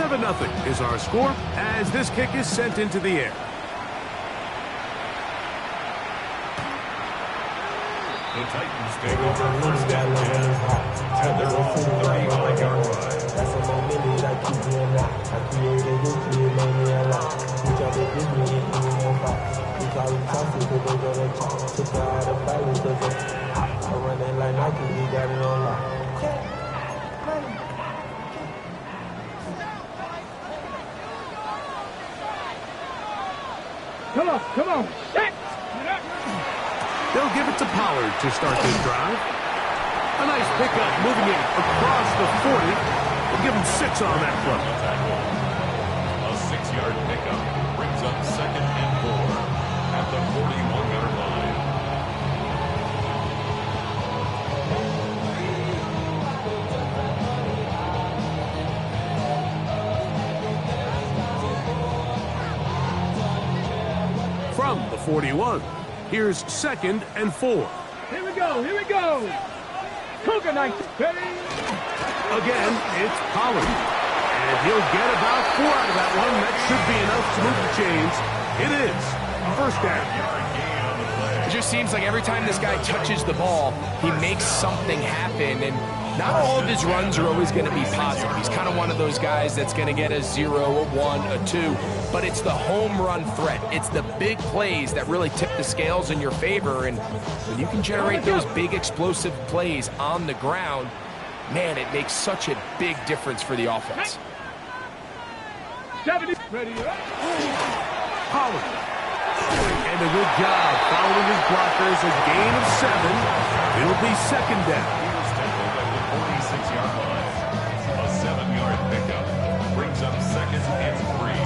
7-0 is our score as this kick is sent into the air. The Titans take over first and 10 at their own 35-yard line. That's a moment that keeps me alive. I created this, it made me alive. We try to give me it, give me more fight. We call it toxic, but they go to chop. Took her out of balance, cause I run that like Nike, we got it on lock. Come on. They'll give it to Pollard to start this drive. A nice pickup moving it across the 40. We'll give him 6 on that play. A 6-yard pickup brings up 2nd and 4 at the 41-yard line. From the 41, here's 2nd and 4. Here we go. Cougar night. Again, it's Pollard. And he'll get about 4 out of that one. That should be enough to move the chains. It is. First down. It just seems like every time this guy touches the ball, he makes something happen. And not all of his runs are always going to be positive. He's kind of one of those guys that's going to get a 0, a 1, a 2. But it's the home run threat. It's the big plays that really tip the scales in your favor. And when you can generate those big explosive plays on the ground, man, it makes such a big difference for the offense. 70. Ready. Pollard. And a good job following his blockers. A gain of 7. It'll be 2nd down. 46-yard line. A 7-yard pickup brings up 2nd and 3.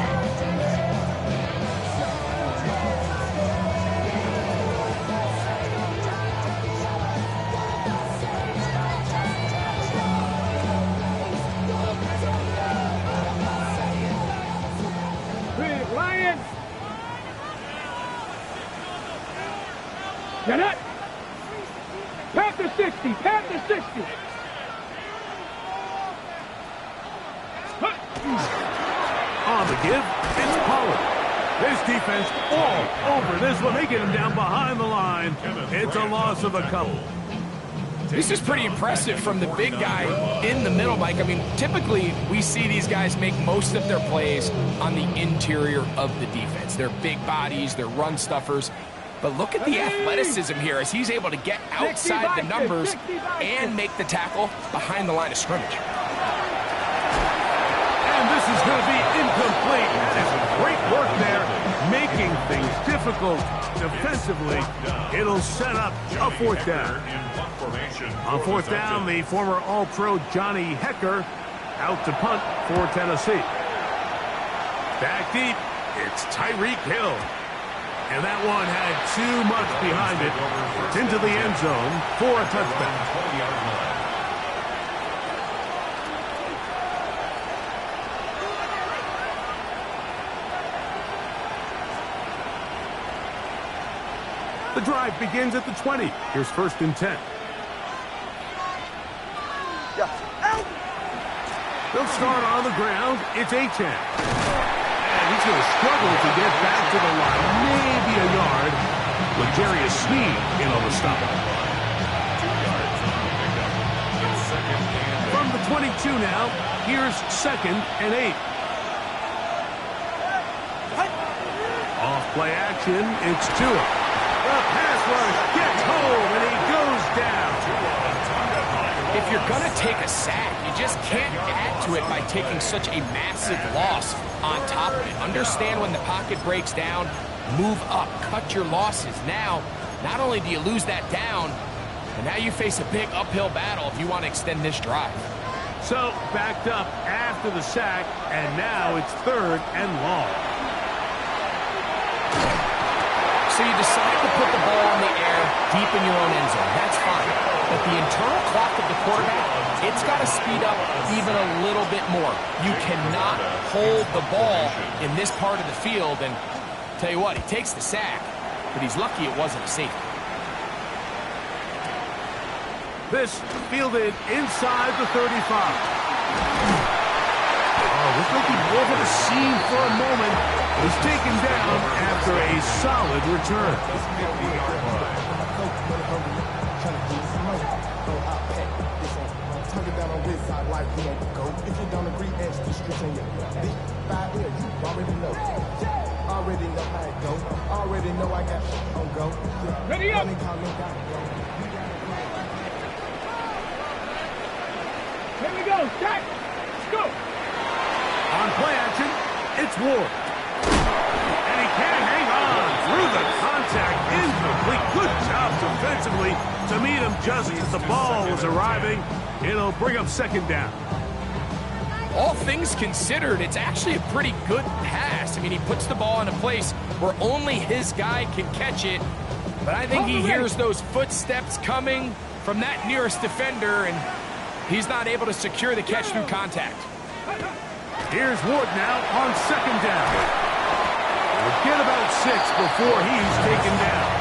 Lions. Get it. Panther 60. On the give, it's Pollard. This defense all over this one. They get him down behind the line. It's a loss of a couple. This is pretty impressive from the big guy in the middle, Mike. I mean, typically we see these guys make most of their plays on the interior of the defense. They're big bodies, they're run stuffers. But look at the athleticism here as he's able to get outside the numbers and make the tackle behind the line of scrimmage. And this is going to be incomplete. That is great work there, making things difficult defensively. It'll set up a 4th down. On 4th down, the former All-Pro Johnny Hecker out to punt for Tennessee. Back deep, it's Tyreek Hill. And that one had too much behind it. It's into the end zone for a touchdown. The drive begins at the 20. Here's 1st and 10. They'll start on the ground. It's Achane. And he's going to struggle to get back to the line. Maybe a yard. L'Jarius Sneed in on the stop. From the 22 now, here's 2nd and 8. Off play action, it's Tua. The pass rush gets home, and he goes down. If you're going to take a sack, you just can't add to it by taking such a massive loss on top of it. Understand when the pocket breaks down, move up, cut your losses. Now, not only do you lose that down, but now you face a big uphill battle if you want to extend this drive. So, backed up after the sack, and now it's 3rd and long. So you decide to put the ball in the air deep in your own end zone. That's fine. But the internal clock of the quarterback, it's got to speed up even a little bit more. You cannot hold the ball in this part of the field. And tell you what, he takes the sack, but he's lucky it wasn't a safety. This fielded inside the 35. Looked like he over the seam for a moment. Was taken down after a solid return. Ready up. Here we go. Jack. Let's go. On play action, it's Ward. And he can't hang on through the contact. Incomplete. Good job defensively to meet him just as the ball was arriving. It'll bring up second down. All things considered, it's actually a pretty good pass. I mean, he puts the ball in a place where only his guy can catch it. But I think he hears those footsteps coming from that nearest defender, and he's not able to secure the catch through contact. Here's Ward now on second down. We'll get about 6 before he's taken down.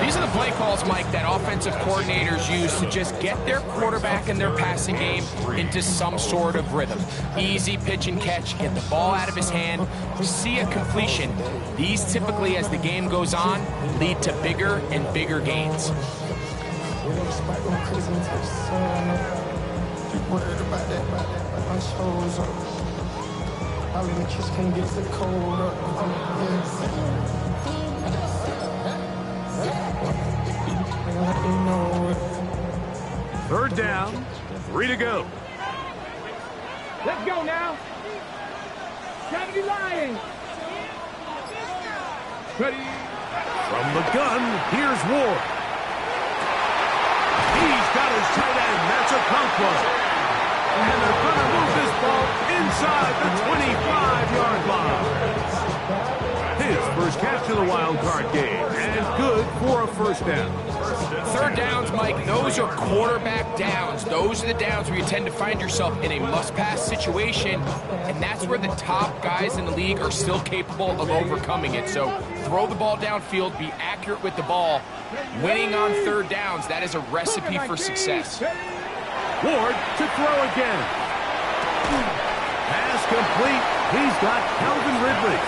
These are the play calls, Mike, that offensive coordinators use to just get their quarterback and their passing game into some sort of rhythm. Easy pitch and catch, get the ball out of his hand, see a completion. These typically, as the game goes on, lead to bigger and bigger gains. Third down, 3 to go. Let's go now. Gravity Lions. Ready. From the gun, here's Ward. He's got his tight end. That's a Conquest. And they're going to move this ball inside the 25-yard line. His first catch of the wild card game, and good for a first down. Third downs, Mike, those are quarterback downs. Those are the downs where you tend to find yourself in a must-pass situation, and that's where the top guys in the league are still capable of overcoming it. So throw the ball downfield, be accurate with the ball. Winning on third downs, that is a recipe for success. Ward to throw again. Pass complete. He's got Calvin Ridley.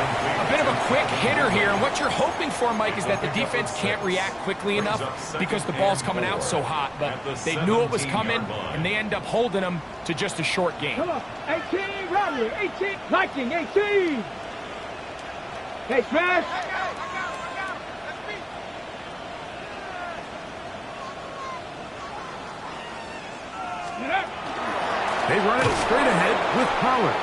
A bit of a quick hitter here, and what you're hoping for, Mike, is that the defense can't react quickly enough because the ball's coming out so hot, but they knew it was coming, and they end up holding them to just a short game. Come on. 18, Rodley. 18, Viking, 18. Hey, Smash. They run it straight ahead with Pollard.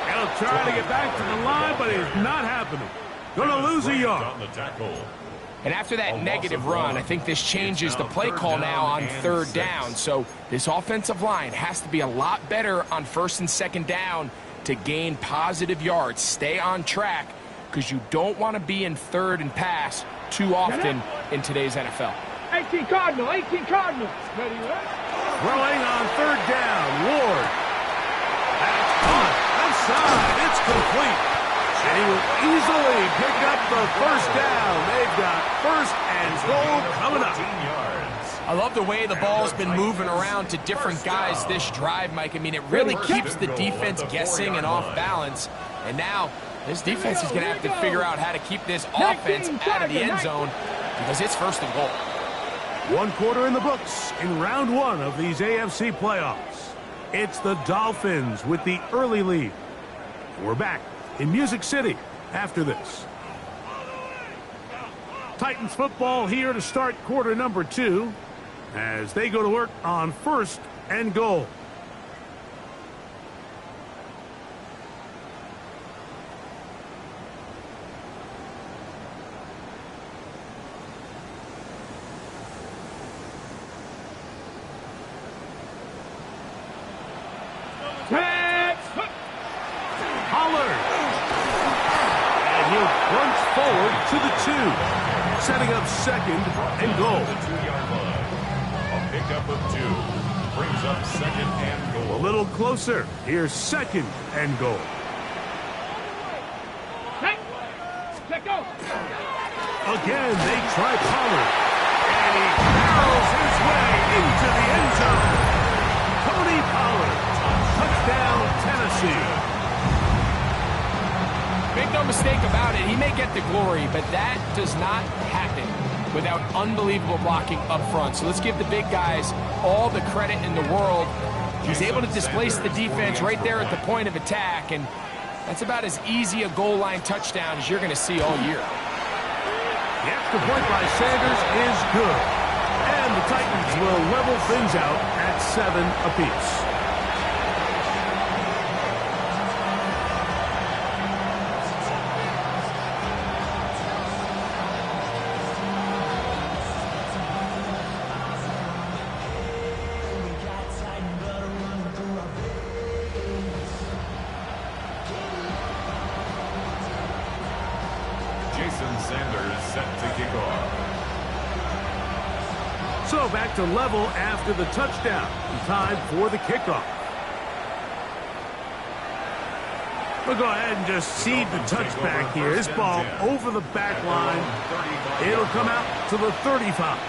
He'll try to get back to the line, but it's not happening. Gonna lose a yard. And after that negative run, I think this changes the play call now on third down. So this offensive line has to be a lot better on first and second down to gain positive yards. Stay on track, because you don't want to be in third and pass too often in today's NFL. 18 Cardinal, 18 Cardinal. Ready, right? Throwing on third down, Ward. That's caught. Outside, it's complete. And he will easily pick up the first down. They've got first and goal coming up. I love the way the ball's been moving around to different guys this drive, Mike. I mean, it really keeps the defense guessing and off balance. And now this defense is going to have to figure out how to keep this offense out of the end zone, because it's first and goal. 1 quarter in the books in round 1 of these AFC playoffs. It's the Dolphins with the early lead. We're back in Music City after this. Titans football here to start quarter number 2 as they go to work on first and goal. To the 2, setting up second and goal. The 2-yard line. A pickup of 2 brings up second and goal. A little closer. Here's second and goal. Let go. Again, they try Pollard. And he barrels his way into the end zone. Tony Pollard. Touchdown, get the glory, but that does not happen without unbelievable blocking up front. So let's give the big guys all the credit in the world. He's able to displace the defense right there at the point of attack, and that's about as easy a goal line touchdown as you're going to see all year. The extra point by Sanders is good. And the Titans will level things out at 7 apiece. Sanders set to kick off. So back to level after the touchdown. Time for the kickoff. We'll go ahead and just seed the touchback here. This ball over the back line. It'll come out to the 35.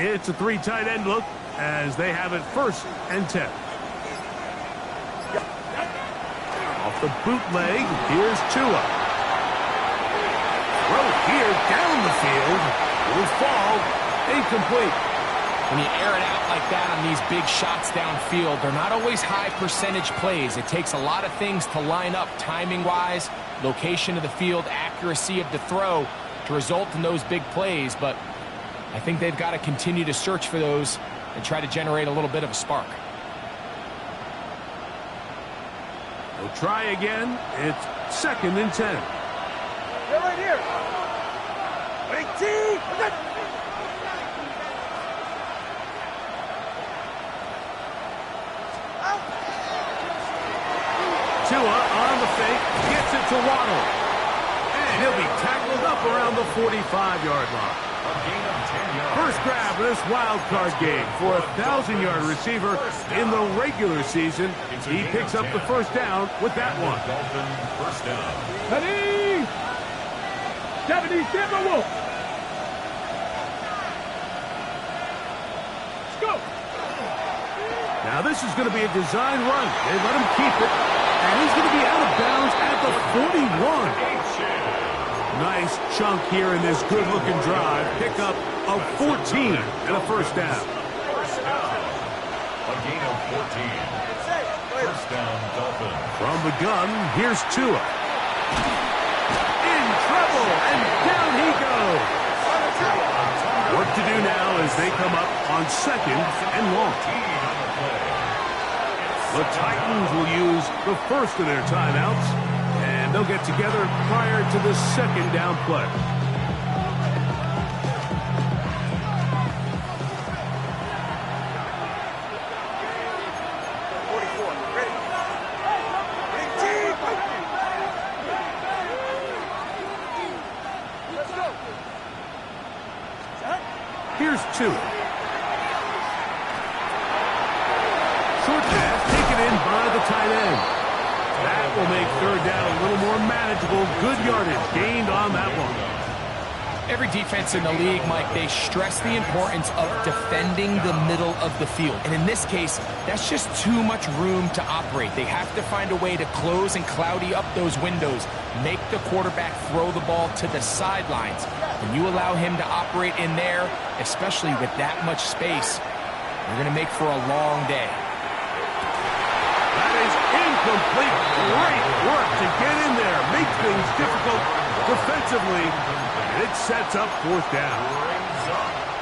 It's a 3 tight end look as they have it 1st and 10. Off the bootleg, here's Tua. Throw here down the field. Will fall incomplete. When you air it out like that on these big shots downfield, they're not always high percentage plays. It takes a lot of things to line up timing-wise, location of the field, accuracy of the throw to result in those big plays, but I think they've got to continue to search for those and try to generate a little bit of a spark. They'll try again. It's 2nd and 10. They're right here. 18. Tua on the fake, gets it to Waddle. And he'll be tackled up around the 45-yard line. First grab of this wild card game for a 1,000-yard receiver in the regular season. He picks up the first down with that one. First down. Ready? 77 Wolf. Let's go. Now this is going to be a design run. They let him keep it, and he's going to be out of bounds at the 41. Nice chunk here in this good-looking drive. Pick up of 14 and a first down. First down. A gain of 14. First down, Dolphins. From the gun, here's Tua. In trouble, and down he goes. Work to do now as they come up on 2nd and long. The Titans will use the first of their timeouts, and they'll get together prior to the 2nd down play. Here's Tua. Short pass taken in by the tight end. That will make 3rd down a little more manageable. Good yardage gained on that one. Every defense in the league, Mike, they stress the importance of defending the middle of the field. And in this case, that's just too much room to operate. They have to find a way to close and cloudy up those windows, make the quarterback throw the ball to the sidelines. When you allow him to operate in there, especially with that much space, you're going to make for a long day. That is incomplete. Great work to get in there. Make things difficult defensively. And it sets up 4th down.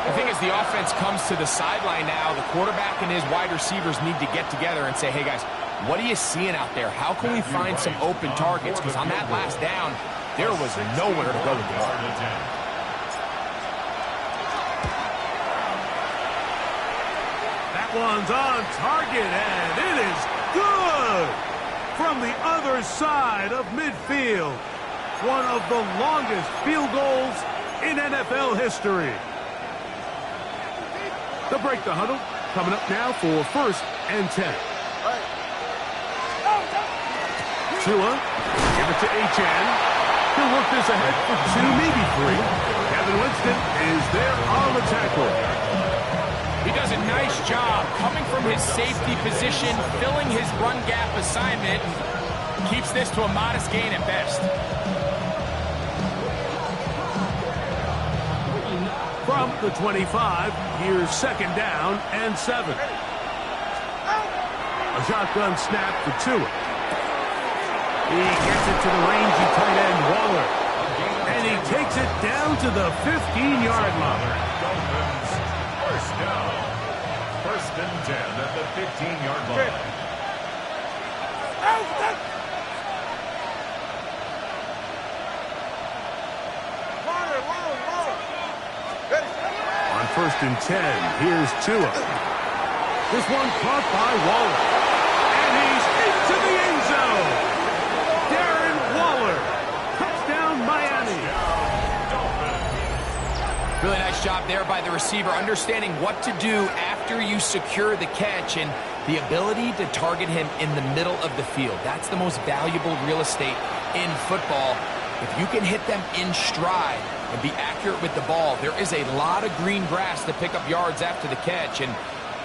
I think as the offense comes to the sideline now, the quarterback and his wide receivers need to get together and say, hey, guys, what are you seeing out there? How can we find some open targets? Because on that last down, there was nowhere to go with the ball. That one's on target, and it is good from the other side of midfield. One of the longest field goals in NFL history. They'll break the huddle. Coming up now for 1st and 10. Tua, give it to HN. He'll work this ahead for 2, maybe 3. Kevin Winston is there on the tackle. He does a nice job coming from his safety position, filling his run gap assignment, and keeps this to a modest gain at best. From the 25, here's 2nd down and 7. A shotgun snap for Tua. He gets it to the rangy tight end Waller. And he takes it down to the 15-yard line. Dolphins, 1st down. 1st and 10 at the 15-yard line. On 1st and 10, here's Tua. This one caught by Waller. And he's into the end zone. Darren Waller. Touchdown, Miami. Really nice job there by the receiver, understanding what to do after you secure the catch and the ability to target him in the middle of the field. That's the most valuable real estate in football. If you can hit them in stride and be accurate with the ball, there is a lot of green grass to pick up yards after the catch, and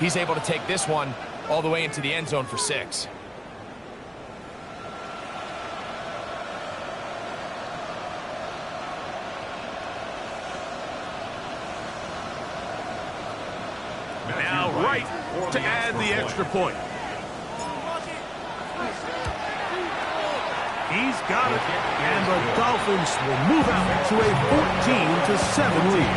he's able to take this one all the way into the end zone for 6. Now right to add the extra point. He's got it, and the Dolphins will move out to a 14-7 lead.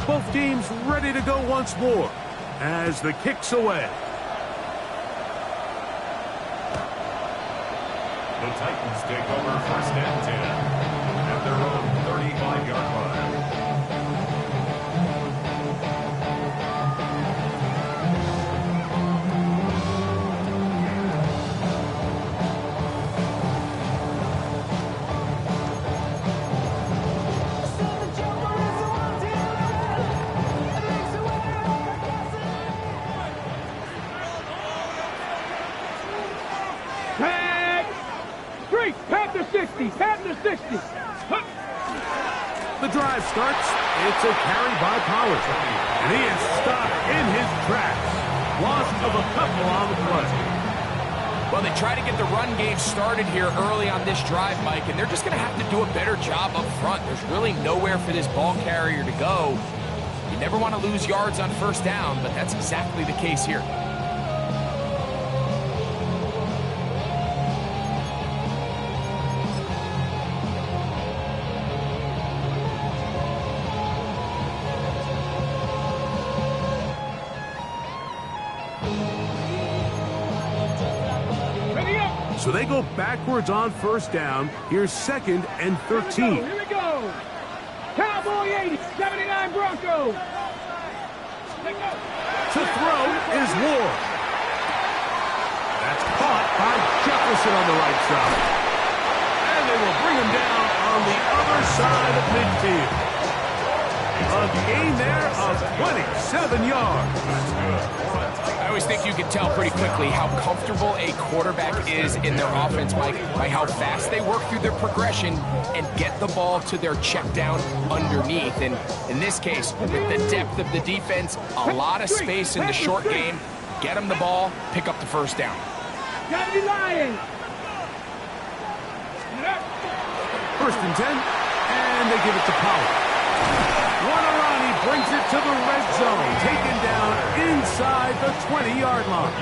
Both teams ready to go once more as the kick's away. The Titans take over 1st and 10 at their own 35-yard line. Panther 60, Panther 60. The drive starts. It's a carry by Pollard. And he is stopped in his tracks. Loss of a couple on the play. Well, they try to get the run game started here early on this drive, Mike, and they're just going to have to do a better job up front. There's really nowhere for this ball carrier to go. You never want to lose yards on 1st down, but that's exactly the case here. So they go backwards on 1st down. Here's 2nd and 13. Here we go. Cowboy 80, 79 Broncos. To throw is Ward. That's caught by Jefferson on the right side. And they will bring him down on the other side of midfield. A gain there of 27 yards. I always think you can tell pretty quickly how comfortable a quarterback is in their offense, Mike, by how fast they work through their progression and get the ball to their check down underneath. And in this case, with the depth of the defense, a lot of space in the short game, get them the ball, pick up the 1st down. Gotta be lying. First and 10, and they give it to Pollard. He brings it to the red zone, taken down inside the 20-yard line.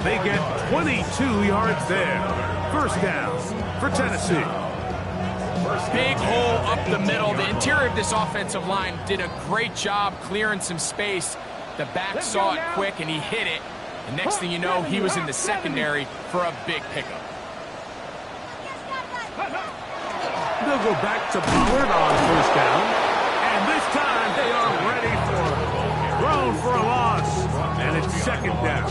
They get 22 yards there. First down for Tennessee. Big hole up the middle. The interior of this offensive line did a great job clearing some space. The back saw it quick, and he hit it. And next thing you know, he was in the secondary for a big pickup. They'll go back to Pollard on first down. And this time they are ready for it. Thrown for a loss. And it's second down.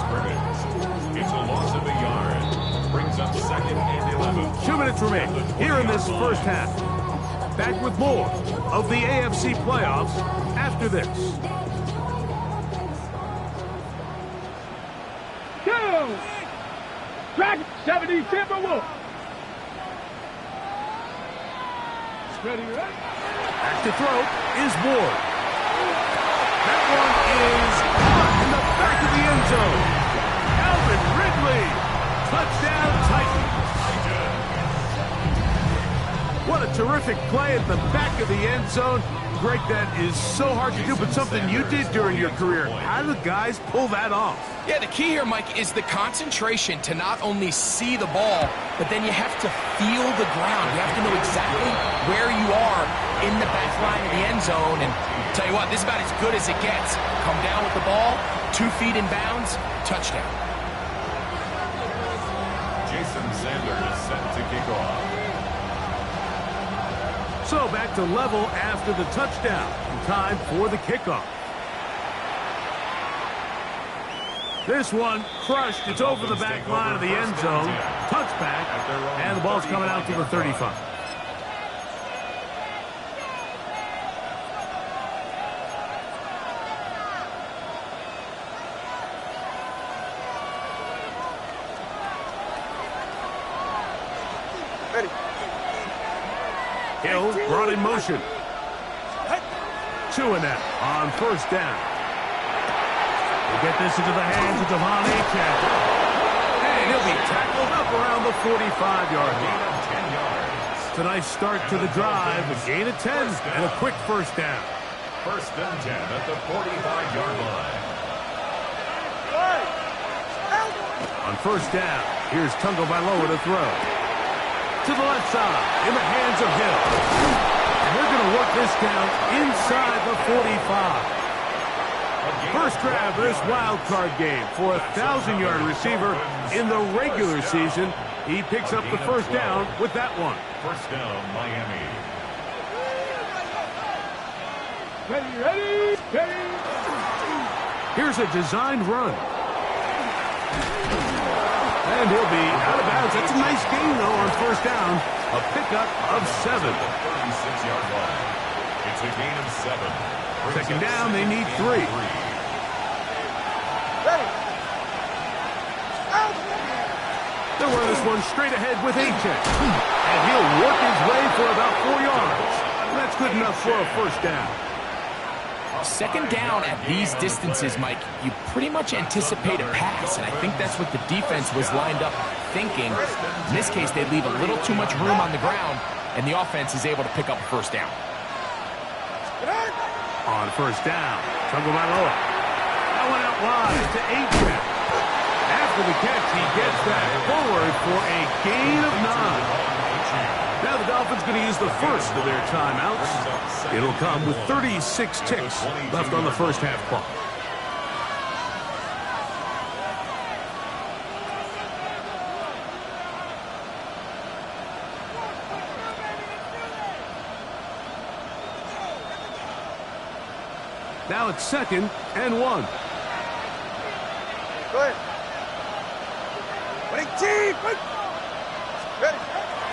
It's a loss of a yard. Brings up second and 11. 2 minutes remain here in this first half. Back with more of the AFC playoffs after this. Go! Track 70 Timberwolves. Ready, ready? Back to throw is Ward. That one is caught in the back of the end zone. Alvin Ridley. Touchdown Titan. What a terrific play at the back of the end zone. Greg, that is so hard to do, but something you did during your career. How do guys pull that off? Yeah, the key here, Mike, is the concentration to not only see the ball, but then you have to feel the ground. You have to know exactly where you are in the back line of the end zone. And tell you what, this is about as good as it gets. Come down with the ball, 2 feet in bounds, touchdown. Jason Sanders set to kick off. So back to level after the touchdown. Time for the kickoff. This one crushed. It's over the back line of the end zone. Touchback. And the ball's coming out to the 35. Hill brought in motion. 2 and out on first down. We'll get this into the hands of Devon Achane. And he'll be tackled up around the 45-yard line. It's a nice start to the drive. A gain of 10 and a quick first down. First and 10 at the 45-yard line. On first down, here's Tagovailoa to throw. To the left side, in the hands of Hill. And they're going to work this down inside the 45. First grab of this wild card game for a 1,000-yard receiver in the regular season. He picks up the first down with that one. First down, Miami. Ready, ready. Here's a designed run. And he'll be out of bounds. That's a nice gain, though, on first down. A pickup of 7. 36-yard line. It's a gain of 7. Second down, they need 3. They'll run this one straight ahead with Achane. And he'll work his way for about 4 yards. That's good enough for a first down. Second down at these distances, Mike, you pretty much anticipate a pass, and I think that's what the defense was lined up thinking. In this case, they leave a little too much room on the ground, and the offense is able to pick up a first down. On first down, Tagovailoa. That went out wide to Achane. After the catch, he gets that forward for a gain of 9. Now the Dolphins going to use the first of their timeouts. It'll come with 36 ticks left on the first half clock. Now it's 2nd and 1. Go ahead. Winning team. Ready.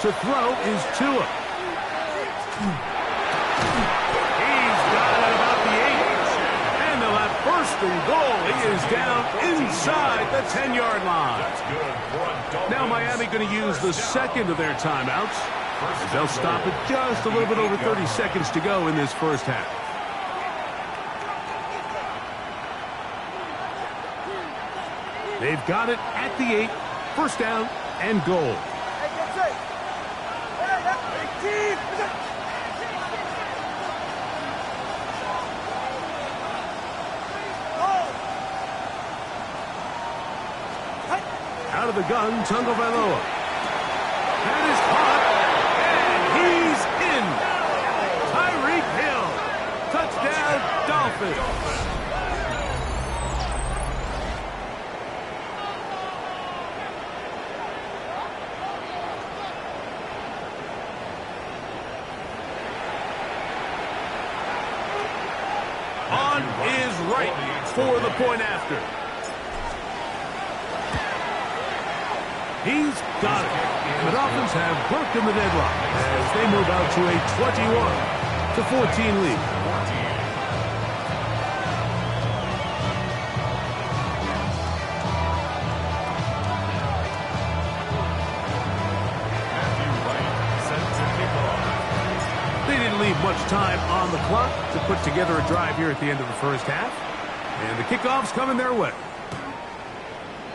To throw is Tua. He's got it about the 8. And they'll have first and goal. He is down inside the 10-yard line. Now Miami going to use the second of their timeouts. They'll stop it just a little bit over 30 seconds to go in this first half. They've got it at the 8. First down and goal. Out of the gun, Tagovailoa. That is caught, and he's in. Tyreek Hill. Touchdown, Dolphins. On is right for the point after. He's got it. The Dolphins have broken the deadlock as they move out to a 21-14 lead. They didn't leave much time on the clock to put together a drive here at the end of the first half. And the kickoff's coming their way.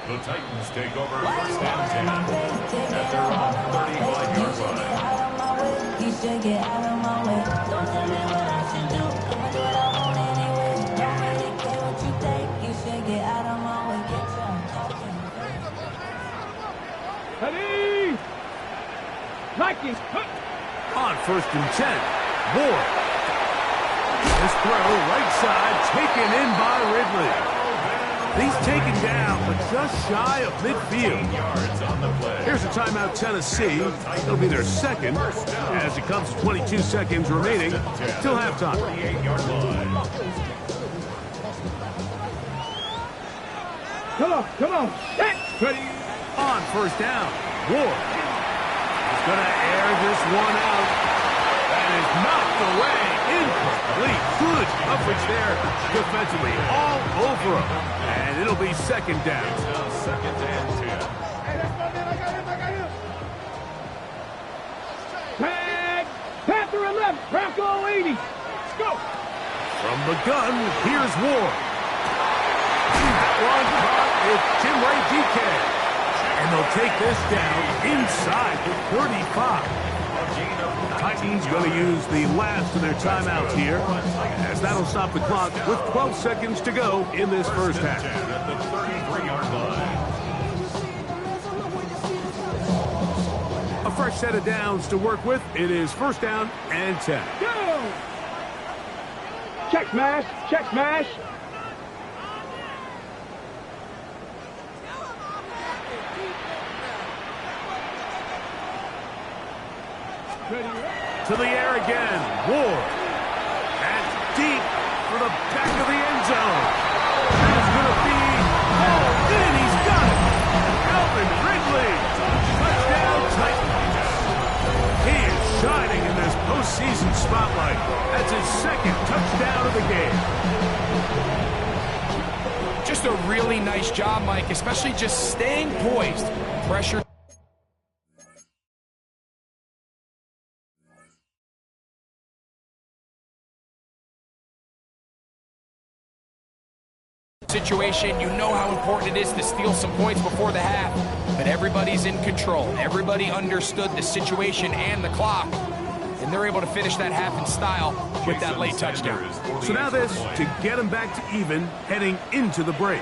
The Titans take over first down 10 at their own 35-yard line. You should get out of my way. Don't tell me what I should do. I'ma do what I want anyway. Don't really care what you think. You should get out of my way. Get your talking. Ready? Vikings. On first and 10, Moore. This throw, right side, taken in by Ridley. He's taken down, but just shy of midfield. Yards on the play. Here's a timeout, Tennessee. It'll be their second as it comes to 22 seconds remaining till halftime. 38-yard line. Come on. Set. Ready. On first down, Ward. He's going to air this one out. That is knocked away. Incomplete. Good coverage there defensively. All over him. And it'll be second down. Now second and 10. Tag. Panther 11. Bronco 80. Let's go. From the gun, here's Ward. That one caught with Jim Ray DK. And they'll take this down inside the 35. Titans going to use the last of their timeouts here, as that'll stop the clock with 12 seconds to go in this first half. At the 33-yard line. A fresh set of downs to work with. It is first down and 10. Go. Check smash. Check smash. To the air again, Ward. That's deep for the back of the end zone. That's going to be hauled in. He's got it. Calvin Ridley. Touchdown Titans. He is shining in this postseason spotlight. That's his second touchdown of the game. Just a really nice job, Mike, especially just staying poised. Pressure. Situation, you know how important it is to steal some points before the half, but everybody's in control. Everybody understood the situation and the clock, and they're able to finish that half in style with that late touchdown. So now this to get them back to even heading into the break.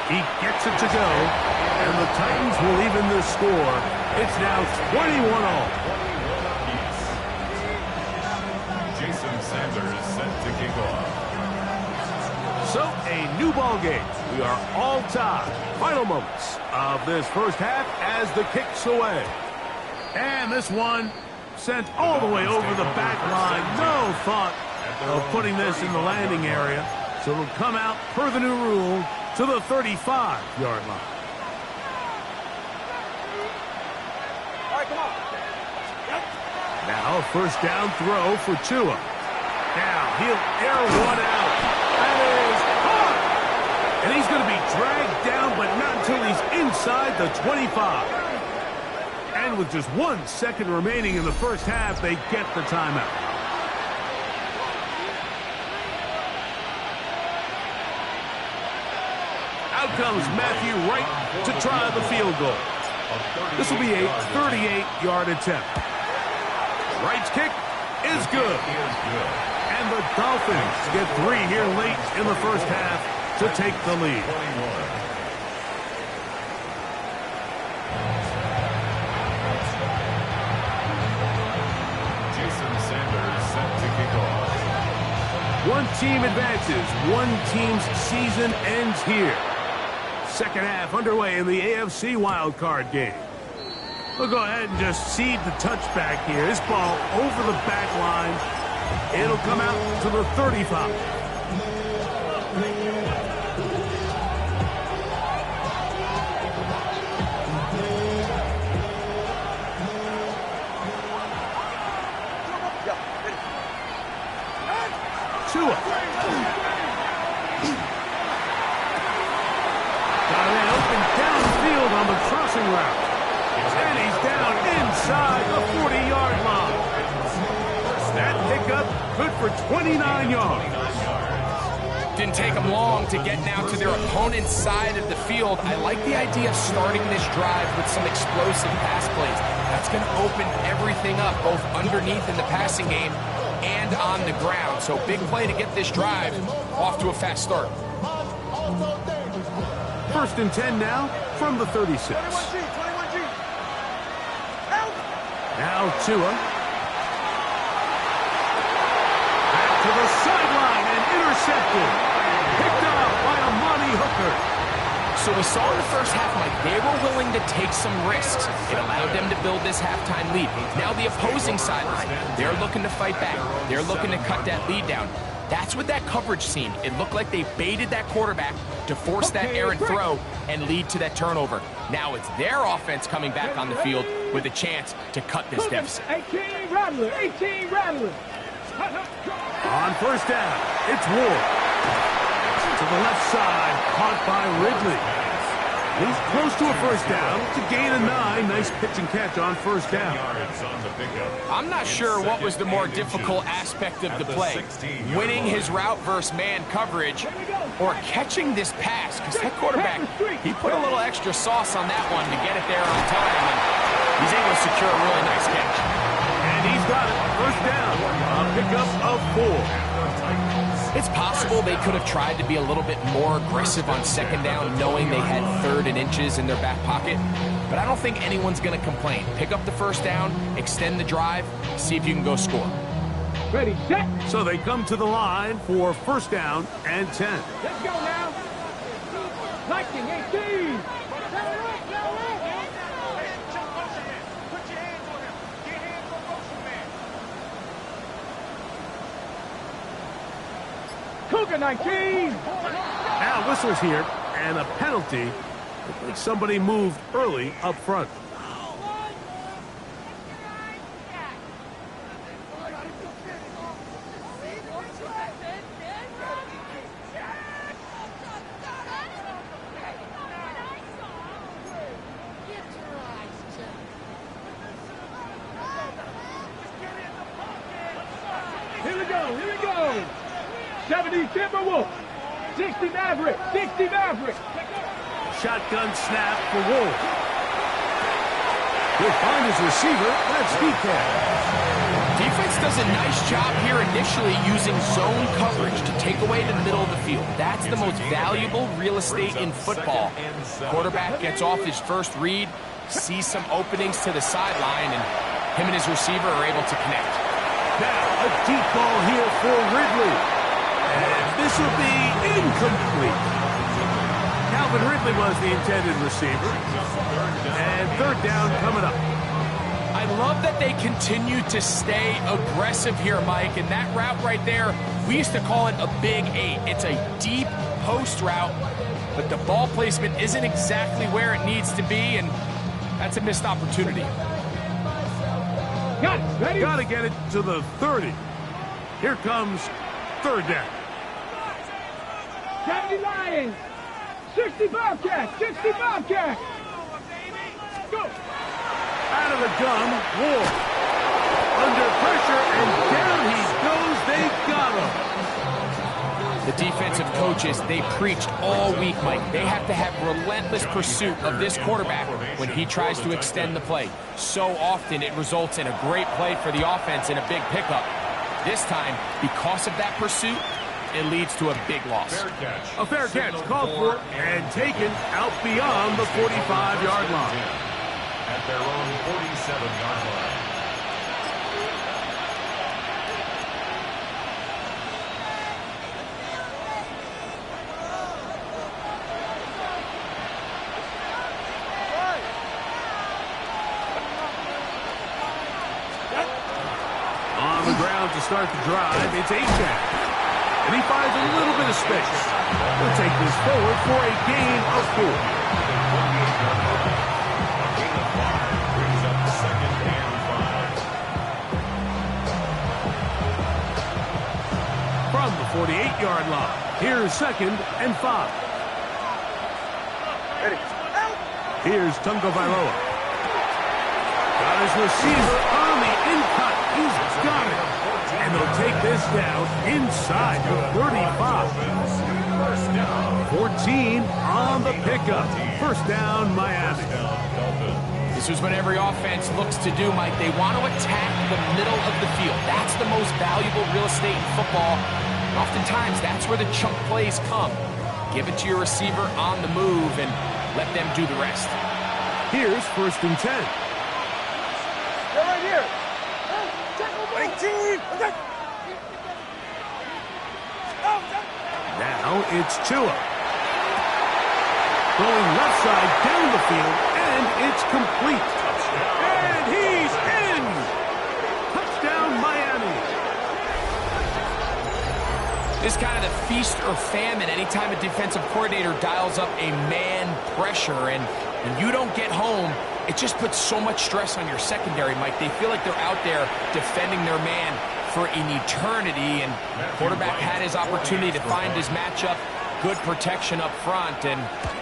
He gets it to go, and the Titans will even the score. It's now 21-all. Sanders set to kick off. So, a new ball game. We are all tied. Final moments of this first half as the kick's away. And this one sent all the way over the back line. No thought of putting this in the landing area. So it'll come out per the new rule to the 35-yard line. All right, come on. Now a first down throw for Tua. Now he'll air one out. That is caught. And he's going to be dragged down, but not until he's inside the 25. And with just 1 second remaining in the first half, they get the timeout. Out comes Matthew Wright to try the field goal. This will be a 38-yard attempt. Right's kick is good. And the Dolphins get 3 here late in the first half to take the lead. One team advances. One team's season ends here. Second half underway in the AFC wildcard game. We'll go ahead and just cede the touchback here. This ball over the back line. It'll come out to the 35. Tua. Got it open downfield on the crossing route. And he's down inside the 40-yard line. That pickup good for 29 yards. Didn't take them long to get now to their opponent's side of the field. I like the idea of starting this drive with some explosive pass plays. That's going to open everything up, both underneath in the passing game and on the ground. So big play to get this drive off to a fast start. First and 10 now from the 36. 21G. Now Tua. Back to the sideline and intercepted. Picked up by Amani Hooker. So we saw in the first half, Mike, they were willing to take some risks. It allowed them to build this halftime lead. Now the opposing sideline, they're looking to fight back. They're looking to cut that lead down. That's what that coverage seemed. It looked like they baited that quarterback to force that errant throw and lead to that turnover. Now it's their offense coming back on the field with a chance to cut this deficit. 18 Rattler. On first down, it's Ward. To the left side, caught by Ridley. He's close to a first down to gain a 9. Nice pitch and catch on first down. I'm not sure what was the more difficult aspect of the play. Winning his route versus man coverage or catching this pass, because that quarterback, he put a little extra sauce on that one to get it there on time, and he's able to secure a really nice catch. And he's got it. First down. A pickup of 4. It's possible they could have tried to be a little bit more aggressive on second down, knowing they had 3rd and inches in their back pocket. But I don't think anyone's going to complain. Pick up the first down, extend the drive, see if you can go score. Ready, set. So they come to the line for first down and 10. Let's go now. Lightning 18. Cougar 19. Now whistles here, and a penalty. Looks like somebody moved early up front. Here we go. 70 Timberwolves. 60 Maverick. Shotgun snap for Wolf. He'll find his receiver. That's DK. Defense does a nice job here initially using zone coverage to take away the middle of the field. That's the most valuable real estate in football. Quarterback gets off his first read, sees some openings to the sideline, and him and his receiver are able to connect. Now a deep ball here for Ridley. And this will be incomplete. Calvin Ridley was the intended receiver. And third down coming up. I love that they continue to stay aggressive here, Mike. And that route right there, we used to call it a Big 8. It's a deep post route, but the ball placement isn't exactly where it needs to be, and that's a missed opportunity. Got it. Ready? Got to get it to the 30. Here comes third down. 70 Lions. 60 Bobcats. Go. Out of the gun, Wolf. Under pressure, and down he goes. They got him. The defensive coaches, they preached all week, Mike. They have to have relentless pursuit of this quarterback when he tries to extend the play. So often it results in a great play for the offense and a big pickup. This time, because of that pursuit, it leads to a big loss. A fair catch called for and taken out beyond the 45-yard line. At their own 47-yard line. On the ground to start the drive, it's A-Jack. And he finds a little bit of space. We'll take this forward for a gain of 4. Brings up second and 5. From the 48-yard line, here's second and 5. Here's Tunga Vailoa. Got his receiver on the in-cut. He's got it. And they'll take this down inside the 35. 14 on the pickup. First down, Miami. This is what every offense looks to do, Mike. They want to attack the middle of the field. That's the most valuable real estate in football. And oftentimes, that's where the chunk plays come. Give it to your receiver on the move and let them do the rest. Here's first and 10. They're right here. 18. Now it's Tua. Going left side down the field, and it's complete. And he's in! Touchdown, Miami. This kind of the feast or famine anytime a defensive coordinator dials up a man pressure, and when you don't get home, it just puts so much stress on your secondary, Mike. They feel like they're out there defending their man for an eternity, and quarterback had his opportunity to find his matchup, good protection up front, and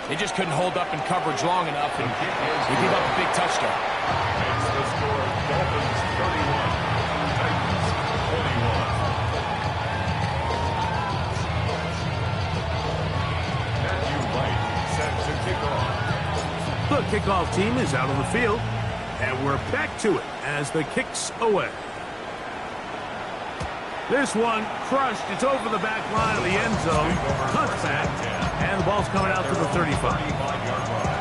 they just couldn't hold up in coverage long enough, and they gave up a big touchdown. That's the score. Dolphins 31, Titans 21. Matthew Wright set to kick off. The kickoff team is out on the field, and we're back to it as the kick's away. This one crushed. It's over the back line of the end zone. Touchback, and the ball's coming out to the 35. 35-yard line.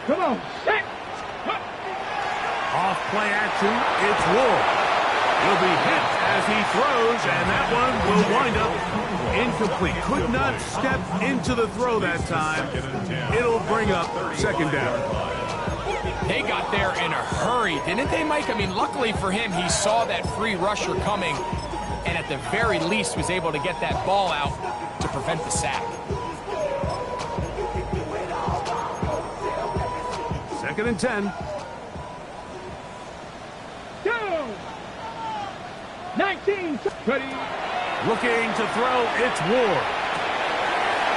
Come on, set. Off play action, it's Ward. He'll be hit as he throws, and that one will wind up incomplete. Could not step into the throw that time. It'll bring up second down. They got there in a hurry, didn't they, Mike? I mean, luckily for him, he saw that free rusher coming, and at the very least was able to get that ball out to prevent the sack. Second and 10. Down. 19. Ready. Looking to throw, it's Ward.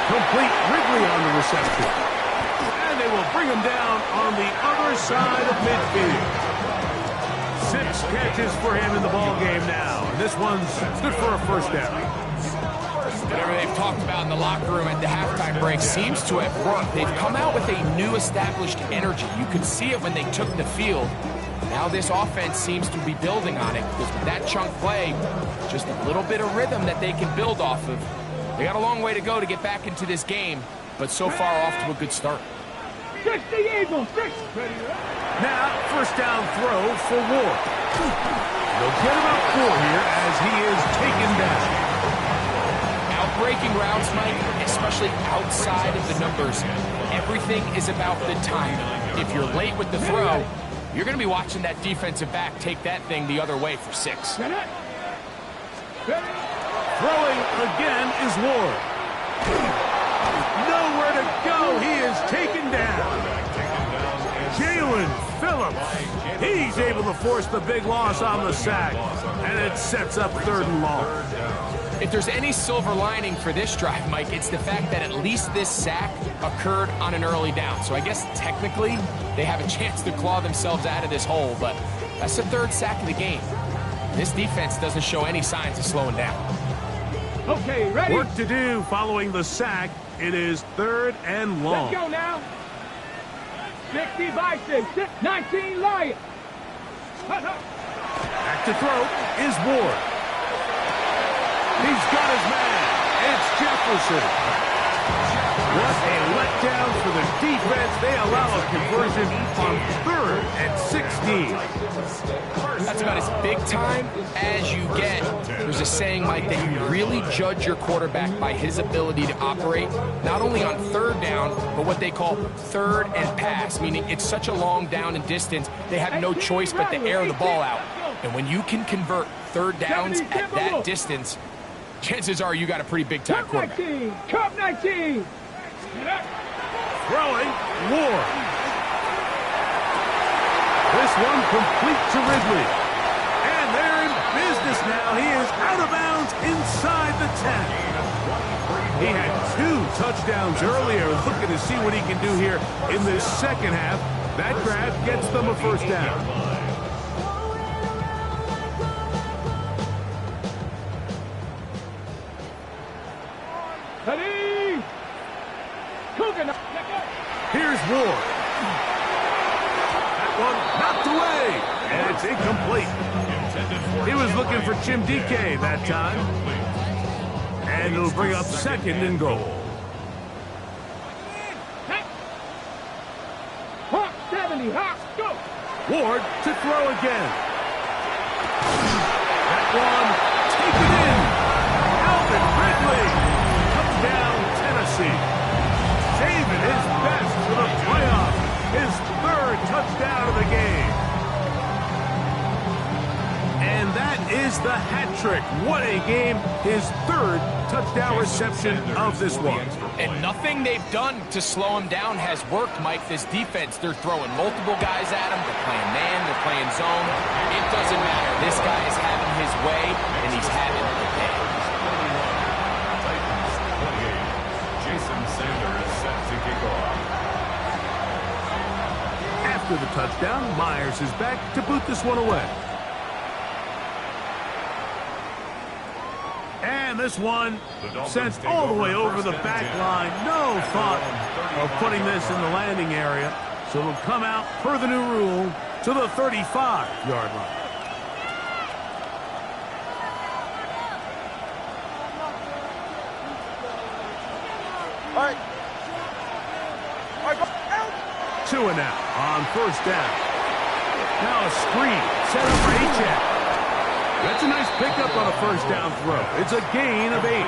Complete Ridley on the reception. And they will bring him down on the other side of midfield. 6 catches for him in the ball game now. And this one's good for a first down. Whatever they've talked about in the locker room at the halftime break seems to have worked. They've come out with a new established energy. You could see it when they took the field. Now this offense seems to be building on it because with that chunk play, just a little bit of rhythm that they can build off of. They got a long way to go to get back into this game, but so far off to a good start. 60 Eagles. 6. Ready. Now, first down throw for Ward. They'll get about 4 here as he is taken down. Breaking routes, Mike, especially outside of the numbers, everything is about the timing. If you're late with the throw, you're going to be watching that defensive back take that thing the other way for 6. Throwing again is Ward. Nowhere to go. He is taken down. Jalen Phillips jumps. He's able to force the big loss on the sack, and it sets up 3rd and long. If there's any silver lining for this drive, Mike, it's the fact that at least this sack occurred on an early down. So I guess technically they have a chance to claw themselves out of this hole, but that's the 3rd sack of the game. This defense doesn't show any signs of slowing down. Okay, ready? Work to do following the sack. It is 3rd and long. Let's go now. 60 Bison, 19 Lions. Back to throw is Ward. He's got his man. It's Jefferson. What a letdown for the defense. They allow a conversion on 3rd and 16. That's about as big time as you get. There's a saying, Mike, that you really judge your quarterback by his ability to operate, not only on 3rd down, but what they call 3rd and pass, meaning it's such a long down and distance, they have no choice but to air the ball out. And when you can convert 3rd downs at that distance, chances are you got a pretty big-time quarterback. Cup 19. Throwing, Ward. This one complete to Ridley. And they're in business now. He is out of bounds inside the 10. He had 2 touchdowns earlier, looking to see what he can do here in this second half. That grab gets them a 1st down. Here's Ward. That one knocked away, and it's incomplete. He was looking for Jim DK that time. And it'll bring up 2nd and goal. Hawk 70, Hawk, go. Ward to throw again. That one taken in. Alvin Ridley. Touchdown, Tennessee. Saving his best for the playoff. His 3rd touchdown of the game. And that is the hat trick. What a game. His 3rd touchdown reception of this one. And nothing they've done to slow him down has worked, Mike. This defense, they're throwing multiple guys at him. They're playing man, they're playing zone. It doesn't matter. This guy is having his way, and he's having the day. After the touchdown, Myers is back to boot this one away. And this one sent all the way over the back line. No thought of putting this in the landing area. So it'll come out, per the new rule, to the 35-yard line. All right. 2 and out on 1st down. Now a screen set up for H-Jack. That's a nice pickup on a 1st down throw. It's a gain of 8.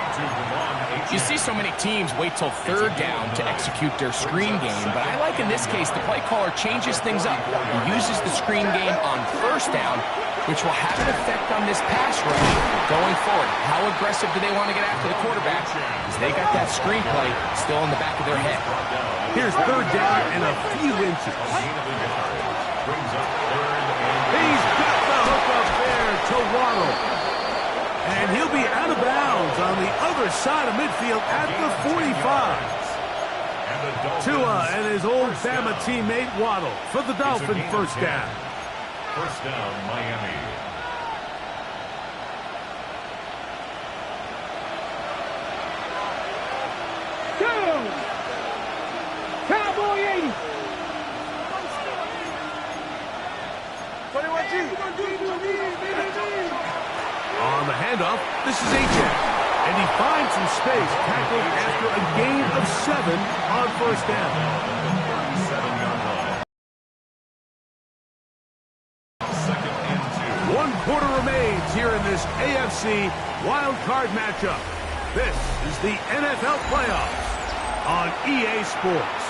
You see so many teams wait till 3rd down to execute their screen game, but I like in this case the play caller changes things up. He uses the screen game on 1st down, which will have an effect on this pass rush going forward. How aggressive do they want to get after the quarterback? Because they got that screen play still in the back of their head. Here's 3rd down and a few inches. He's got the hook up there to Waddle. And he'll be out of bounds on the other side of midfield at the 45. Tua and his old Bama teammate Waddle for the Dolphin 1st down. 1st down, Miami. Cowboy 80. 21G. On the handoff, this is H-Jack. And he finds some space, tackled after a gain of 7 on 1st down. 37-yard line. 2nd and 2. 1 quarter remains here in this AFC wild card matchup. This is the NFL playoffs on EA Sports.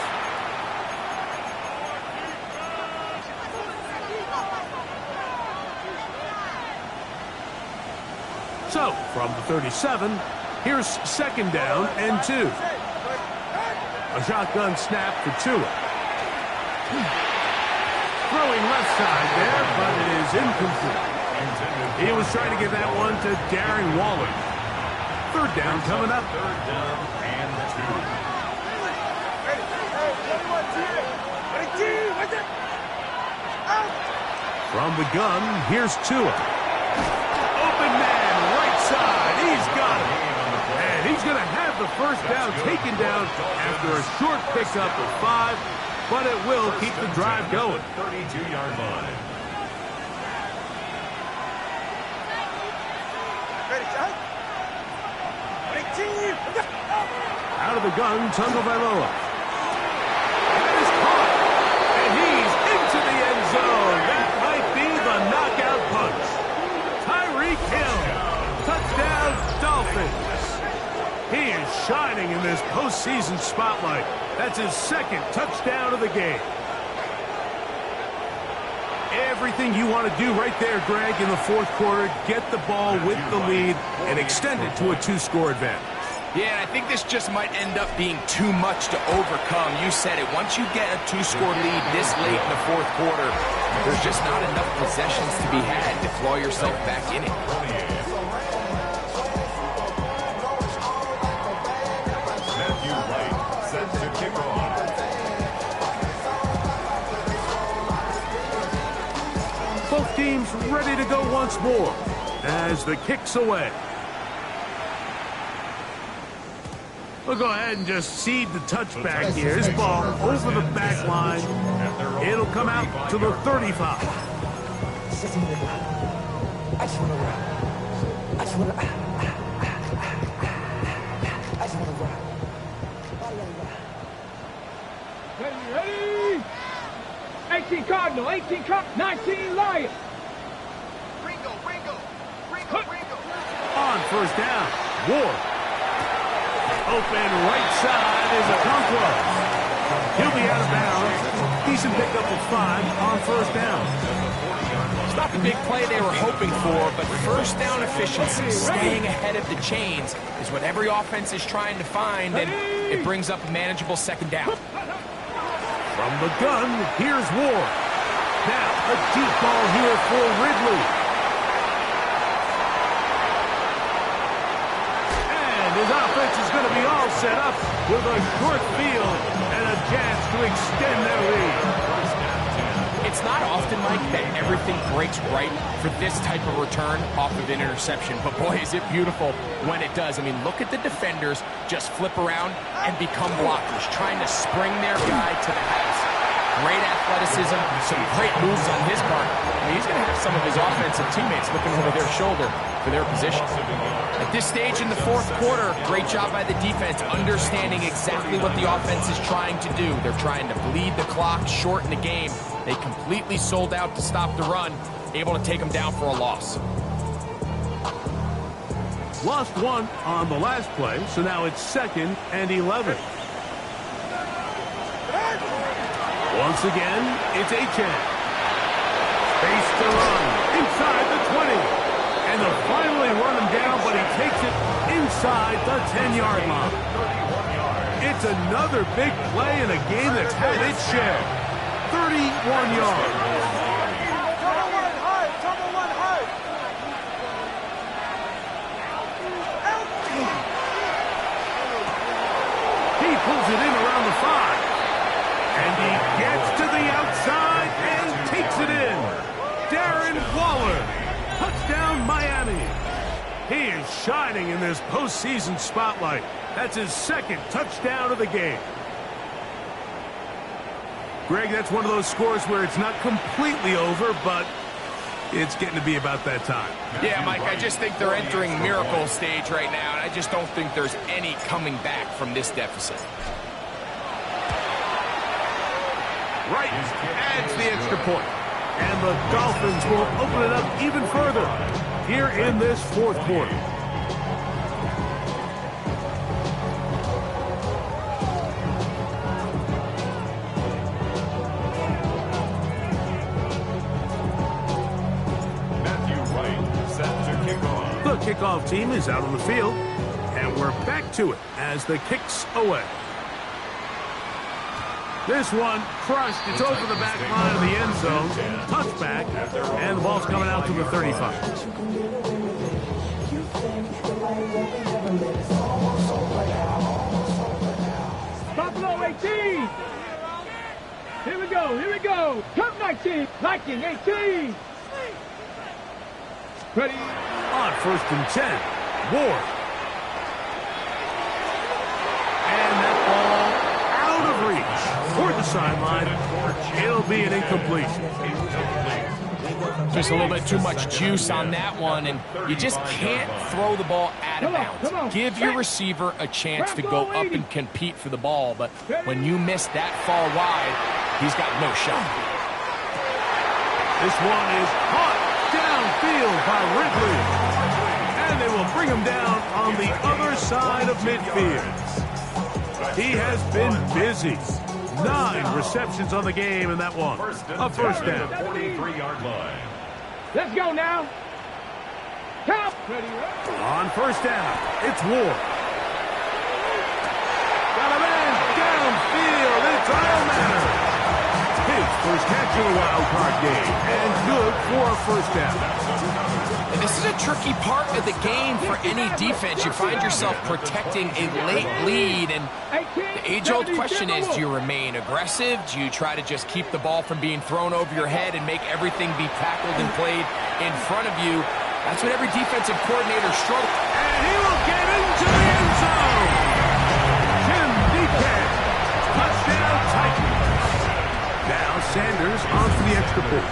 So, from the 37, here's 2nd down and 2. A shotgun snap for Tua. throwing left side there, but it is incomplete. He was trying to get that one to Darren Waller. Third down coming up. Third down and 2. From the gun, here's Tua. Open man, right side. He's got it. And he's going to have the first down taken down after a short pickup of 5, but it will keep the drive going. 32-yard line. Out of the gun, Tagovailoa. That is caught. And he's into the end zone. That might be the knockout punch. Tyreek Hill. Touchdown, Dolphins. He is shining in this postseason spotlight. That's his second touchdown of the game. Everything you want to do right there, Greg, in the fourth quarter, get the ball with the lead and extend it to a 2-score advantage. Yeah, and I think this just might end up being too much to overcome. You said it. Once you get a 2-score lead this late in the fourth quarter, there's just not enough possessions to be had to claw yourself back in it. Matthew Wright set to kick off. Both teams ready to go once more as the kick's away. We'll go ahead and just seed the touchback here. This ball over the back line. It'll come out to the 35. I just want to rock. I just want to rock. Ready? 18 Cardinal, 18 Cardinal, 19 Lion. Ringo. On first down, Ward. Open right side is a Okonkwo. He'll be out of bounds. Decent pickup of 5 on first down. It's not the big play they were hoping for, but first down efficiency, staying ahead of the chains, is what every offense is trying to find, and it brings up a manageable second down. From the gun, here's Ward. Now, a deep ball here for Ridley. His offense is going to be all set up with a short field and a chance to extend their lead. It's not often, Mike, that everything breaks right for this type of return off of an interception. But, boy, is it beautiful when it does. I mean, look at the defenders just flip around and become blockers, trying to spring their guy to the house. Great athleticism, some great moves on his part. I mean, he's going to have some of his offensive teammates looking over their shoulder for their position. At this stage in the fourth quarter, great job by the defense, understanding exactly what the offense is trying to do. They're trying to bleed the clock, shorten the game. They completely sold out to stop the run, able to take them down for a loss. Lost 1 on the last play, so now it's 2nd and 11. Once again, it's Achane. Face to run inside the 20. And they'll finally run him down, but he takes it inside the 10-yard line. It's another big play in a game that's had its share. 31 yards. He pulls it in around the 5. And he gets to the outside and takes it in. Darren Waller. Touchdown, Miami. He is shining in this postseason spotlight. That's his second touchdown of the game. Greg, that's one of those scores where it's not completely over, but it's getting to be about that time. Yeah, Mike, I just think they're entering miracle stage right now, and I just don't think there's any coming back from this deficit. Right adds the extra point. And the Dolphins will open it up even further here in this fourth quarter. Matthew Wright set to kick off. The kickoff team is out on the field, and we're back to it as the kick's away. This one crushed. It's over the back line of the end zone. Touchback. And the ball's coming out to the 35. Buffalo 18. Here we go. Here we go. Cup 19. Viking 18. Ready. On 1st and 10. Ward. And that ball out of reach. Toward the sideline. It'll be an incompletion. Just a little bit too much juice on that one, and you just can't throw the ball out of bounds. Give your receiver a chance to go up and compete for the ball, but when you miss that far wide, he's got no shot. This one is caught downfield by Ridley. And they will bring him down on the other side of midfield. He has been busy. 9 receptions on the game in that one. A first down. 43-yard line. Let's go now. Count. On 1st down, it's Ward. Got a man downfield. It's Ironman. His first catch in the wild card game. And good for a first down. And this is a tricky part of the game for any defense. You find yourself protecting a late lead, and the age-old question is, do you remain aggressive? Do you try to just keep the ball from being thrown over your head and make everything be tackled and played in front of you? That's what every defensive coordinator struggles. And he will get into the end zone. Tim Deacon. Touchdown Titans. Now Sanders on for the extra point.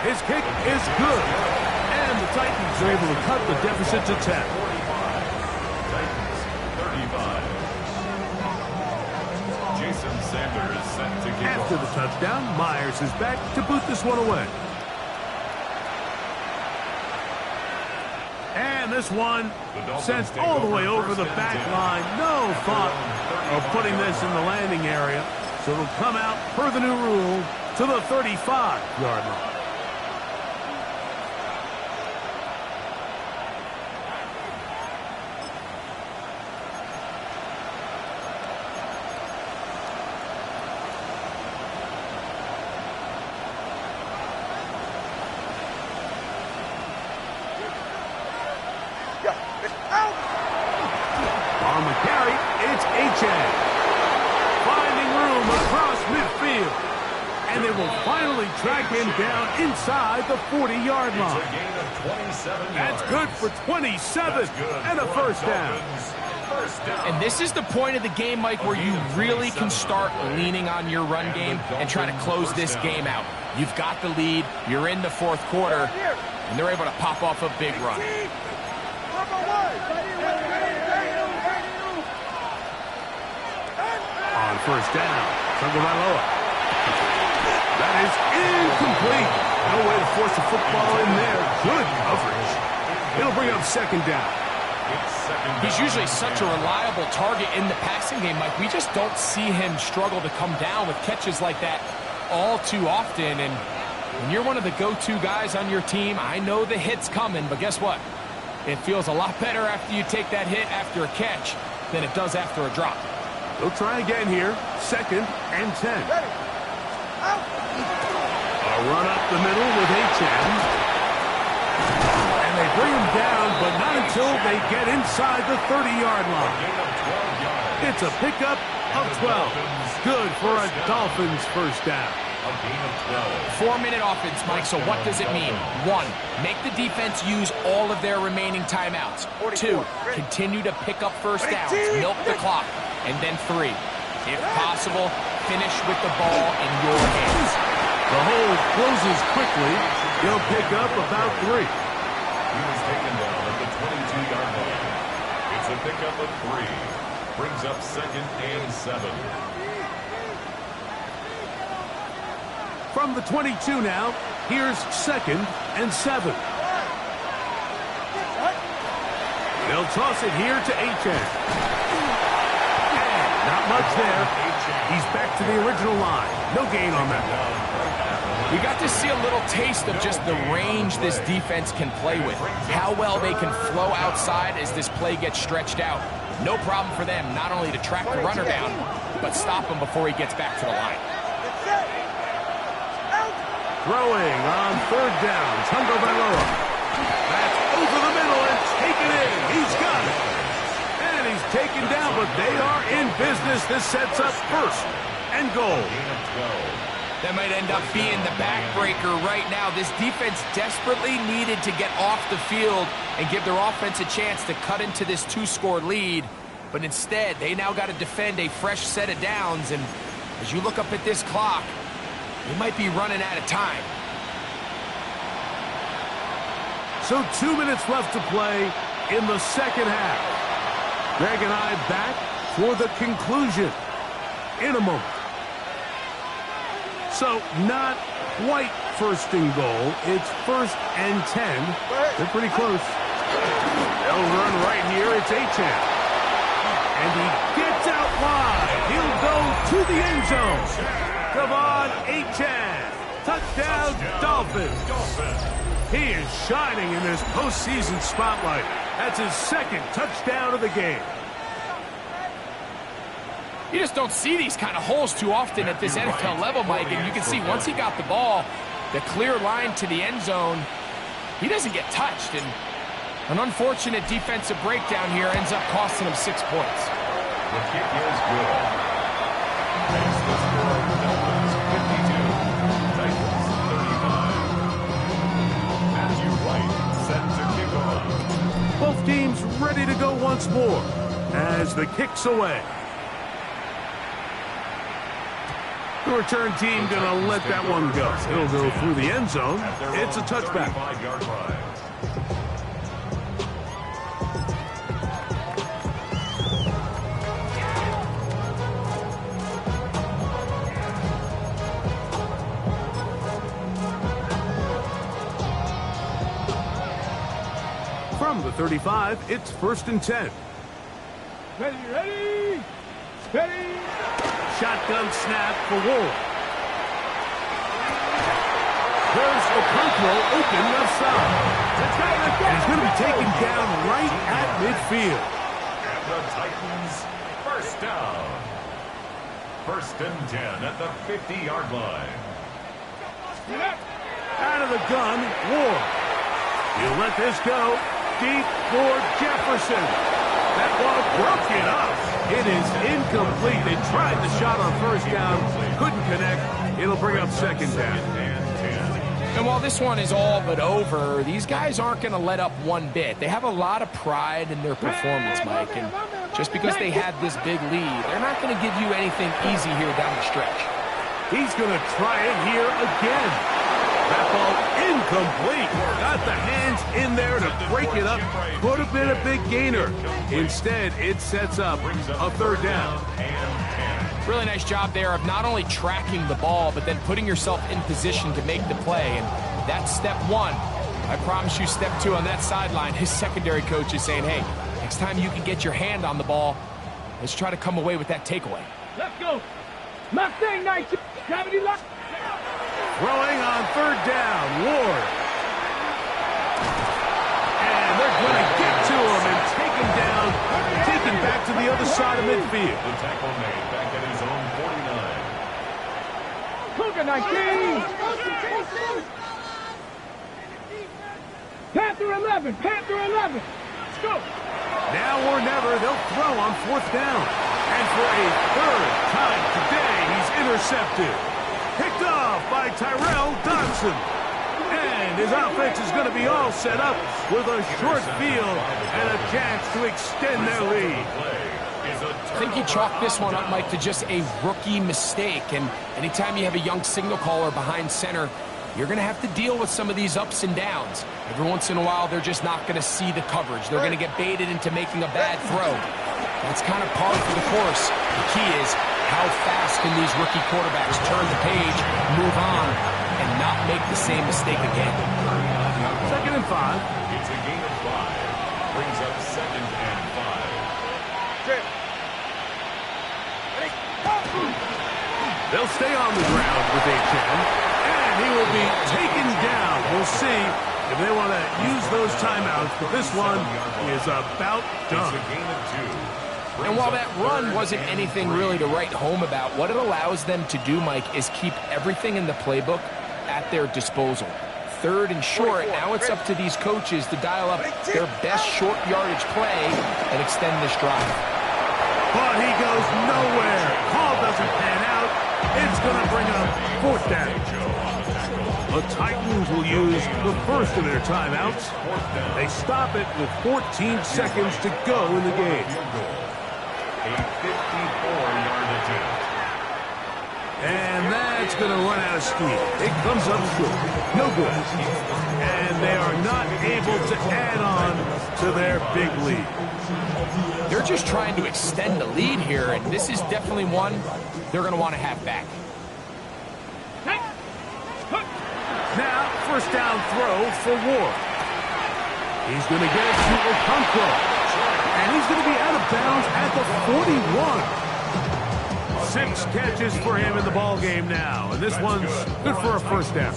His kick is good. And the Titans are able to cut the deficit to 10. Titans 35. Jason Sanders set to kick After the touchdown, Myers is back to boot this one away. And this one sent all the way over the back line. No thought of putting this in the landing area. So it'll come out, per the new rule, to the 35-yard line. On the carry, it's H.A. Finding room across midfield. And they will finally track him down inside the 40-yard line. It's a gain of 27 That's yards. good for 27 and a first down. First down. And this is the point of the game, Mike, where you really can start leaning on your run game and try to close this game out. You've got the lead, you're in the 4th quarter, and they're able to pop off a big run. On first down, Tagovailoa. That is incomplete. No way to force the football in there. Good coverage. It'll bring up 2nd down. He's usually such a reliable target in the passing game, Mike. We just don't see him struggle to come down with catches like that all too often. And when you're one of the go-to guys on your team, I know the hit's coming, but guess what? It feels a lot better after you take that hit after a catch than it does after a drop. They'll try again here. 2nd and 10. A run up the middle with H.M. And they bring him down, but not until they get inside the 30-yard line. It's a pickup of 12. Good for a Dolphins first down. A gain of 12. 4-minute offense, Mike, so what does it mean? 1, make the defense use all of their remaining timeouts. 2, continue to pick up first downs, milk the clock. And then 3, if possible, finish with the ball in your hands. The hole closes quickly. He'll pick up about 3. He was taken down at the 22-yard line. It's a pickup of 3. Brings up 2nd and 7. From the 22 now, here's 2nd and 7. They'll toss it here to H.M. Not much there. He's back to the original line. No gain on that. We got to see a little taste of just the range this defense can play with. How well they can flow outside as this play gets stretched out. No problem for them not only to track the runner down, but stop him before he gets back to the line. Throwing on third down, Tungo Bailoa. That's over the middle and taken in. He's got it. And he's taken down, but they are in business. This sets up first and goal. That might end up being the backbreaker right now. This defense desperately needed to get off the field and give their offense a chance to cut into this 2-score lead. But instead, they now got to defend a fresh set of downs. And as you look up at this clock, they might be running out of time. So 2 minutes left to play in the second half. Greg and I back for the conclusion in a moment. So not quite first and goal. It's 1st and 10. They're pretty close. They'll run right here. It's Achane. And he gets out wide. He'll go to the end zone. Devon Achane. Touchdown, Dolphins. He is shining in this postseason spotlight. That's his second touchdown of the game. You just don't see these kind of holes too often at this NFL level, Mike. And you can see once he got the ball, the clear line to the end zone, he doesn't get touched. And an unfortunate defensive breakdown here ends up costing him 6 points. The kick is good. Makes the score Dolphins 52, Titans 35. Matthew Wright set to kick off. Both teams ready to go once more as the kick's away. The return team going to let that one go. It'll go through the end zone. It's a touchback. From the 35, it's 1st and 10. Ready, steady. Shotgun snap for Warren. There's Okonkwo open left side. And he's going to be taken down right at midfield. And the Titans, first down. 1st and 10 at the 50-yard line. Out of the gun, Ward. He'll let this go deep for Jefferson. That ball broken up. It is incomplete. They tried the shot on first down, couldn't connect. It'll bring up second down. And while this one is all but over, these guys aren't going to let up one bit. They have a lot of pride in their performance, Mike. And just because they had this big lead, they're not going to give you anything easy here down the stretch. He's going to try it here again. That ball incomplete. Got the hands in there to break it up. Could have been a big gainer. Instead, it sets up a 3rd down. Really nice job there of not only tracking the ball, but then putting yourself in position to make the play. And that's step 1. I promise you step 2 on that sideline. His secondary coach is saying, hey, next time you can get your hand on the ball, let's try to come away with that takeaway. Let's go. Mustang 19. Gravity lock. Throwing on 3rd down, Ward. And they're going to get to him and take him down, taken back to the other side of midfield. The tackle made back at his own 49. Cougar 19. Panther 11. Panther 11. Let's go. Now or never, they'll throw on 4th down. And for a 3rd time today, he's intercepted. Picked off by Tyrell Dodson. And his offense is going to be all set up with a short field and a chance to extend their lead. I think you chalk this one up, Mike, to just a rookie mistake. And anytime you have a young signal caller behind center, you're going to have to deal with some of these ups and downs. Every once in a while, they're just not going to see the coverage. They're going to get baited into making a bad throw. That's kind of par for the course. The key is, how fast can these rookie quarterbacks turn the page, move on, and not make the same mistake again? 2nd and 5. It's a gain of 5. Brings up 2nd and 5. They'll stay on the ground with Achane, and he will be taken down. We'll see if they want to use those timeouts, but this one is about done. And while that run wasn't anything really to write home about, what it allows them to do, Mike, is keep everything in the playbook at their disposal. 3rd and short, now it's up to these coaches to dial up their best short yardage play and extend this drive. But he goes nowhere. Call doesn't pan out. It's going to bring up 4th down. The Titans will use the first of their timeouts. They stop it with 14 seconds to go in the game. A 54-yard attempt. And that's going to run out of steam. It comes up short. No good. And they are not able to add on to their big lead. They're just trying to extend the lead here, and this is definitely one they're going to want to have back. Now, first down throw for Ward. He's going to get it to Okonkwo. And he's going to be out of bounds at the 41. 6 catches for him in the ball game now. And this one's good for a first down.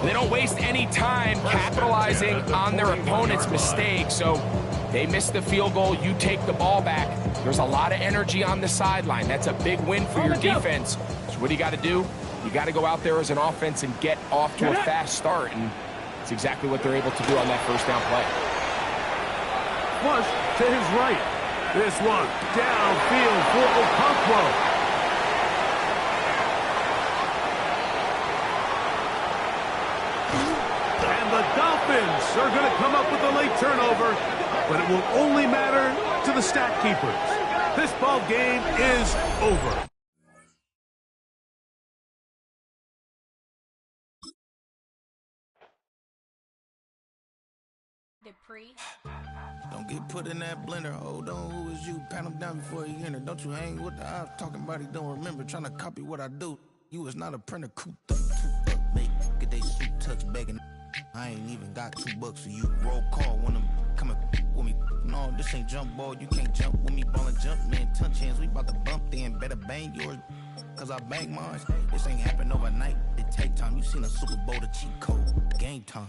They don't waste any time capitalizing on their opponent's mistake. So they miss the field goal, you take the ball back. There's a lot of energy on the sideline. That's a big win for your defense. So what do you got to do? You got to go out there as an offense and get off to a fast start. And it's exactly what they're able to do on that first down play. Flush to his right. This one downfield for Okonkwo. And the Dolphins are going to come up with a late turnover, but it will only matter to the stat keepers. This ball game is over. Don't get put in that blender. Hold on, who is you? Pat him down before you enter. Don't you hang with the ops talking about he don't remember. Trying to copy what I do. You is not a printer. Cooped up, make get they suit tucks begging. I ain't even got $2 for you. Roll call when I'm coming with me. No, this ain't jump ball. You can't jump with me. Ball and jump, man. Touch hands. We about to bump then. Better bang yours. Cause I bang mine. This ain't happen overnight. It take time. You seen a Super Bowl, the cheat code. Game time.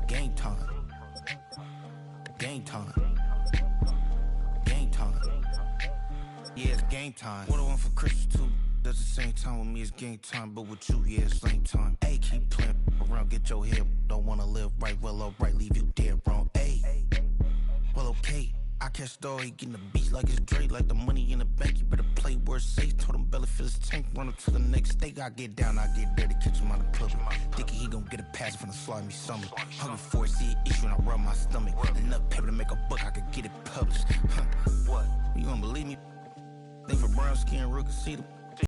Game time. Game time. Game time. Yeah, it's game time. What I want for Christmas too. That's the same time with me, it's game time. But with you, yeah, it's same time. Hey, keep playing around, get your head. Don't wanna live right, well, alright, leave you dead wrong. Hey, well, okay. I catch the dog, he getting the beats like it's Dre. Like the money in the bank, you better play where it's safe. Told him Belly fill his tank, run up to the next stake. I get down, I get dirty, catch him on the public. Thinking he gon' get a pass from the slimy summer. Hungry for it, see it issue and I rub my stomach. Enough paper to make a book, I could get it published. What? You don't believe me? Think for brown skin, real can see them.